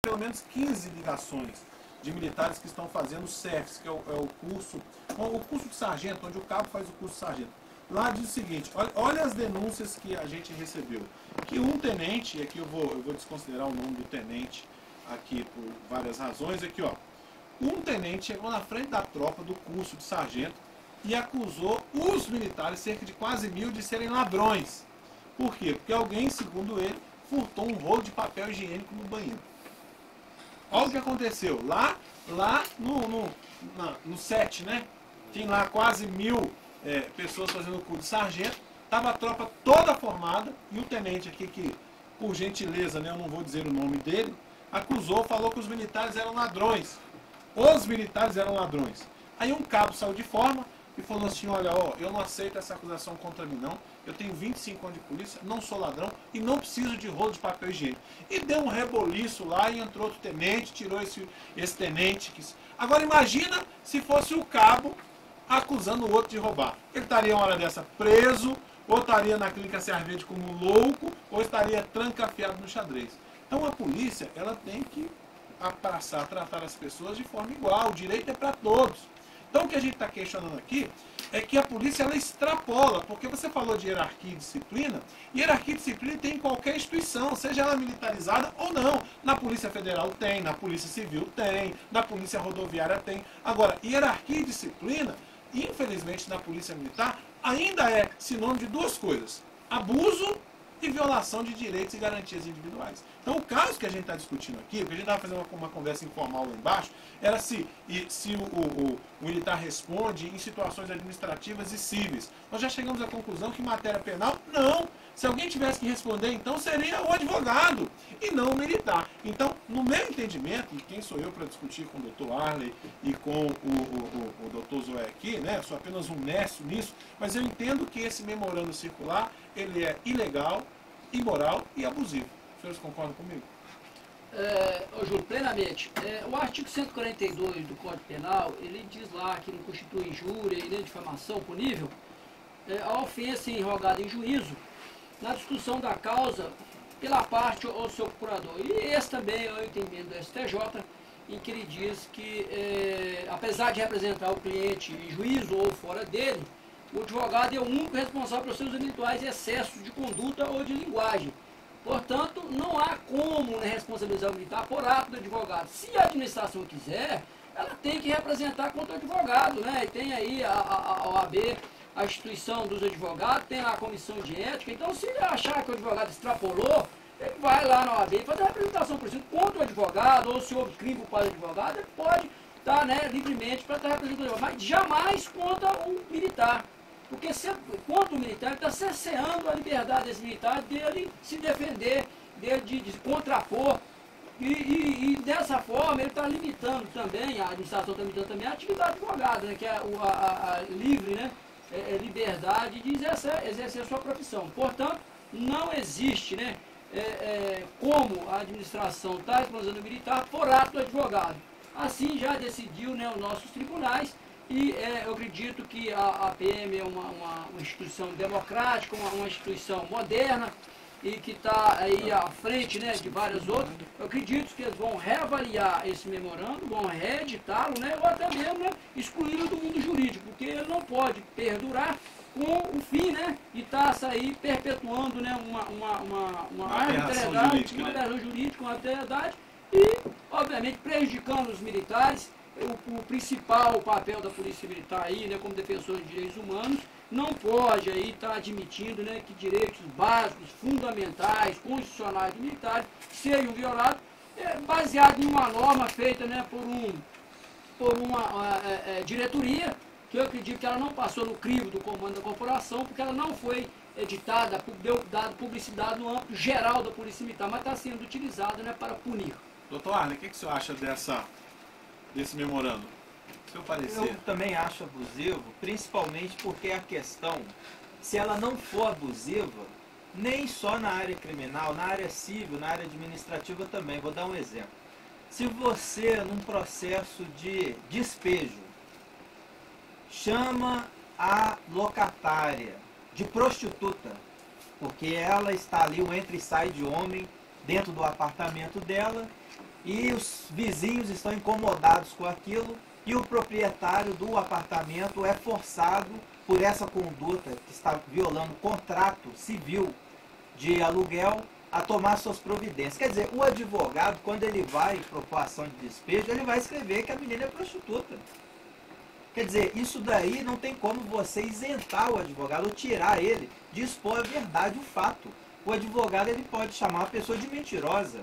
pelo menos 15 ligações de militares que estão fazendo o CEFS, que é o curso de sargento, onde o cabo faz o curso de sargento. Lá diz o seguinte, olha as denúncias que a gente recebeu. Que um tenente, e aqui eu vou desconsiderar o nome do tenente aqui por várias razões, aqui ó. Um tenente chegou na frente da tropa do curso de sargento e acusou os militares, cerca de quase 1000, de serem ladrões. Por quê? Porque alguém, segundo ele, furtou um rolo de papel higiênico no banheiro. Olha o que aconteceu. Lá no set, né? Tem lá quase 1000 pessoas fazendo o curso de sargento. Estava a tropa toda formada e o tenente aqui, que por gentileza, né, eu não vou dizer o nome dele, acusou, falou que os militares eram ladrões. Os militares eram ladrões. Aí um cabo saiu de forma e falou assim, olha, ó, eu não aceito essa acusação contra mim não, eu tenho 25 anos de polícia, não sou ladrão e não preciso de rolo de papel higiênico. E deu um reboliço lá e entrou outro tenente, tirou esse tenente. Agora imagina se fosse o cabo acusando o outro de roubar. Ele estaria uma hora dessa preso, ou estaria na clínica Cervede como louco, ou estaria trancafiado no xadrez. Então a polícia, ela tem que tratar as pessoas de forma igual, o direito é para todos. Então o que a gente está questionando aqui é que a polícia ela extrapola, porque você falou de hierarquia e hierarquia e disciplina tem em qualquer instituição, seja ela militarizada ou não. Na Polícia Federal tem, na Polícia Civil tem, na Polícia Rodoviária tem. Agora, hierarquia e disciplina, infelizmente na Polícia Militar, ainda é sinônimo de duas coisas: abuso e violação de direitos e garantias individuais. Então o caso que a gente está discutindo aqui, o que a gente estava fazendo uma conversa informal lá embaixo, era se o militar responde em situações administrativas e cíveis. Nós já chegamos à conclusão que em matéria penal, não. Se alguém tivesse que responder, então seria o advogado e não o militar. Então, no meu entendimento, e quem sou eu para discutir com o Dr. Arley e com o Dr. Zoé aqui, né? Sou apenas um mestre nisso, mas eu entendo que esse memorando circular, ele é ilegal, imoral e abusivo. Os senhores concordam comigo? Júlio, plenamente. O artigo 142 do Código Penal, ele diz lá que não constitui injúria e nem difamação punível a ofensa enrogada em juízo na discussão da causa pela parte ou seu procurador. E esse também é o entendimento do STJ, em que ele diz que, apesar de representar o cliente em juízo ou fora dele, o advogado é o único responsável pelos seus eventuais excessos de conduta ou de linguagem. Portanto, não há como responsabilizar o militar por ato do advogado. Se a administração quiser, ela tem que representar contra o advogado, né? E tem aí a OAB, a instituição dos advogados, tem lá a comissão de ética. Então, se ele achar que o advogado extrapolou, ele vai lá na OAB e faz a representação, por exemplo, contra o advogado, ou se houve crime para o advogado, ele pode estar livremente para estar representando o advogado, mas jamais contra o militar. Porque contra o militar, ele está cerceando a liberdade desse militar dele se defender, dele de contrapor. E dessa forma ele está limitando também, a administração está limitando também a atividade do advogado, né, que é a livre, né, liberdade de exercer a sua profissão. Portanto, não existe, né, como a administração está responsabilizando o militar por ato do advogado. Assim já decidiu, né, os nossos tribunais. E eu acredito que a PM é uma instituição democrática, uma instituição moderna e que está aí à frente, né, de várias outras. Eu acredito que eles vão reavaliar esse memorando, vão reeditá-lo, né, ou até mesmo, né, excluí-lo do mundo jurídico, porque ele não pode perdurar com o fim, né, de estar aí perpetuando, né, uma arbitrariedade, uma aberração jurídica, uma arbitrariedade e, obviamente, prejudicando os militares. O principal papel da Polícia Militar aí, né, como defensor de direitos humanos, não pode aí estar admitindo, né, que direitos básicos, fundamentais, constitucionais do militar sejam violados, baseado em uma norma feita, né, por uma diretoria, que eu acredito que ela não passou no crivo do comando da corporação, porque ela não foi editada, dado publicidade no âmbito geral da Polícia Militar, mas está sendo utilizada, né, para punir. Doutor Arley, o que o senhor acha desse memorando? Seu parecer? Eu também acho abusivo, principalmente porque a questão, se ela não for abusiva, nem só na área criminal, na área civil, na área administrativa também. Vou dar um exemplo. Se você, num processo de despejo, chama a locatária de prostituta, porque ela está ali, o entra e sai de homem, dentro do apartamento dela, e os vizinhos estão incomodados com aquilo e o proprietário do apartamento é forçado por essa conduta que está violando o contrato civil de aluguel a tomar suas providências. Quer dizer, o advogado, quando ele vai propor ação de despejo, ele vai escrever que a menina é prostituta. Quer dizer, isso daí não tem como você isentar o advogado ou tirar ele de expor a verdade, o fato. O advogado ele pode chamar a pessoa de mentirosa.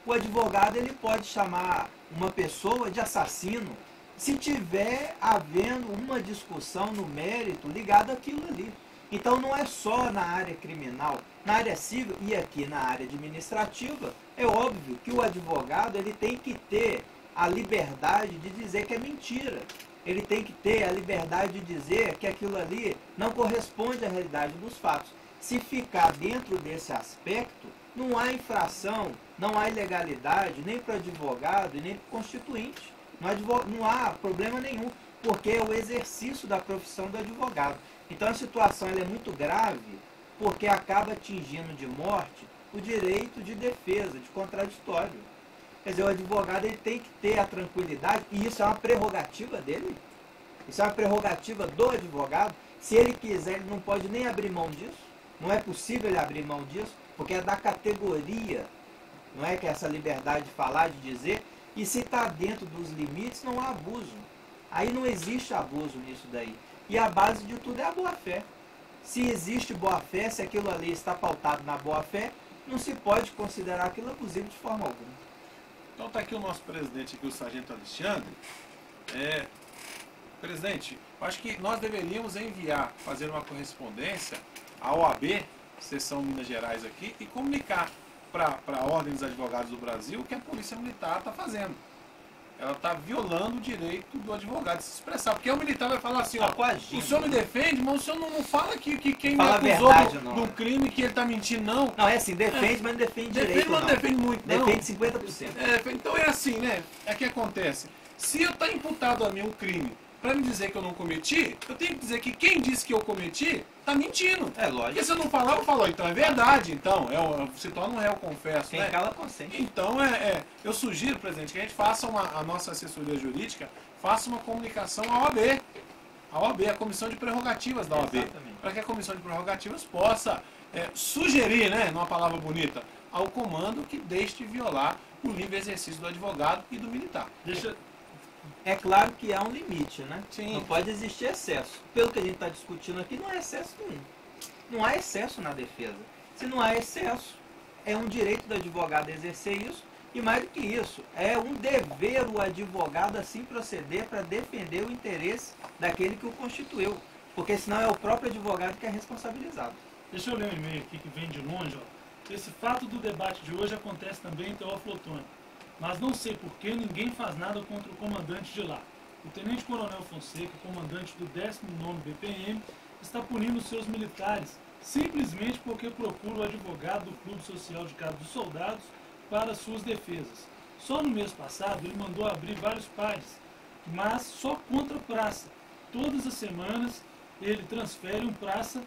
O advogado ele pode chamar uma pessoa de assassino se tiver havendo uma discussão no mérito ligada àquilo ali. Então não é só na área criminal, na área civil e aqui na área administrativa, é óbvio que o advogado ele tem que ter a liberdade de dizer que é mentira. Ele tem que ter a liberdade de dizer que aquilo ali não corresponde à realidade dos fatos. Se ficar dentro desse aspecto, não há infração, não há ilegalidade, nem para o advogado e nem para o constituinte. Não há problema nenhum, porque é o exercício da profissão do advogado. Então a situação ela é muito grave, porque acaba atingindo de morte o direito de defesa, de contraditório. Quer dizer, o advogado ele tem que ter a tranquilidade, e isso é uma prerrogativa dele. Isso é uma prerrogativa do advogado. Se ele quiser, ele não pode nem abrir mão disso. Não é possível ele abrir mão disso, porque é da categoria, não é que essa liberdade de falar, de dizer, e se está dentro dos limites, não há abuso. Aí não existe abuso nisso daí. E a base de tudo é a boa-fé. Se existe boa-fé, se aquilo ali está pautado na boa-fé, não se pode considerar aquilo abusivo de forma alguma. Então está aqui o nosso presidente, aqui, o Sargento Alexandre. Presidente, eu acho que nós deveríamos enviar, fazer uma correspondência à OAB, Seção Minas Gerais aqui, e comunicar para a Ordem dos Advogados do Brasil o que a Polícia Militar está fazendo. Ela está violando o direito do advogado de se expressar. Porque o militar vai falar assim, ó, o senhor me defende, mas o senhor não fala que quem me acusou de um crime, que ele está mentindo, não. Não, é assim, defende, mas não defende direito, defende, mas não defende muito, não. Defende 50%. Então é assim, né? É que acontece. Se eu está imputado a mim um crime, para me dizer que eu não cometi, eu tenho que dizer que quem disse que eu cometi está mentindo. É lógico. Porque se eu não falar, eu falo, então é verdade, então. Se torna um réu confesso, quem né? cala consente. Então, eu sugiro, presidente, que a gente faça a nossa assessoria jurídica, faça uma comunicação à OAB. A OAB, a Comissão de Prerrogativas da OAB. Para que a Comissão de Prerrogativas possa sugerir, né, numa palavra bonita, ao comando que deixe de violar o livre exercício do advogado e do militar. É claro que há um limite, né? Sim. Não pode existir excesso. Pelo que a gente está discutindo aqui, não há excesso nenhum. Não há excesso na defesa. Se não há excesso, é um direito do advogado exercer isso, e mais do que isso, é um dever o advogado assim proceder para defender o interesse daquele que o constituiu. Porque senão é o próprio advogado que é responsabilizado. Deixa eu ler um e-mail aqui que vem de longe. Ó. Esse fato do debate de hoje acontece também em Teófilo Otoni. Mas não sei por que ninguém faz nada contra o comandante de lá. O Tenente Coronel Fonseca, comandante do 19º BPM, está punindo seus militares simplesmente porque procura o advogado do Clube Social de Cabo dos Soldados para suas defesas. Só no mês passado ele mandou abrir vários pares, mas só contra praça. Todas as semanas ele transfere um praça.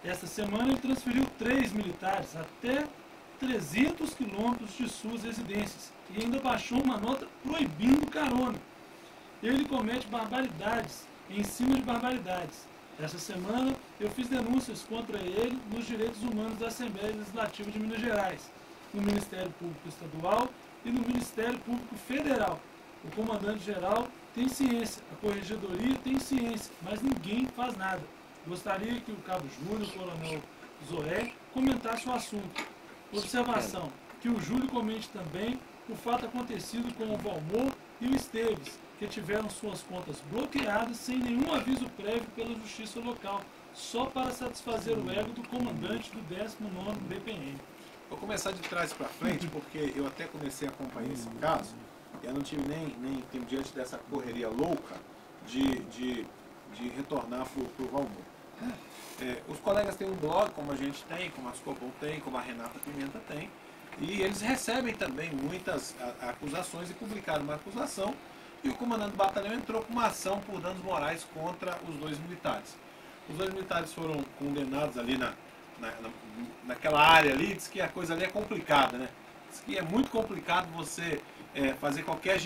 Esta semana ele transferiu 3 militares até 300 quilômetros de suas residências e ainda baixou uma nota proibindo carona. Ele comete barbaridades em cima de barbaridades. Essa semana eu fiz denúncias contra ele nos direitos humanos da Assembleia Legislativa de Minas Gerais, no Ministério Público Estadual e no Ministério Público Federal. O comandante-geral tem ciência, a corregedoria tem ciência, mas ninguém faz nada. Gostaria que o Cabo Júlio, o Coronel Zoé, comentasse o assunto. Observação, que o Júlio comente também o fato acontecido com o Valmor e o Esteves, que tiveram suas contas bloqueadas sem nenhum aviso prévio pela justiça local, só para satisfazer o ego do comandante do 19º BPM. Vou começar de trás para frente, porque eu até comecei a acompanhar esse caso, e eu não tive nem tempo, diante dessa correria louca, de retornar para o Valmor. Os colegas têm um blog, como a gente tem, como a Scopom tem, como a Renata Pimenta tem, e eles recebem também muitas acusações e publicaram uma acusação, e o comandante do batalhão entrou com uma ação por danos morais contra os 2 militares. Os 2 militares foram condenados ali naquela área ali, diz que a coisa ali é complicada, né? Diz que é muito complicado você fazer qualquer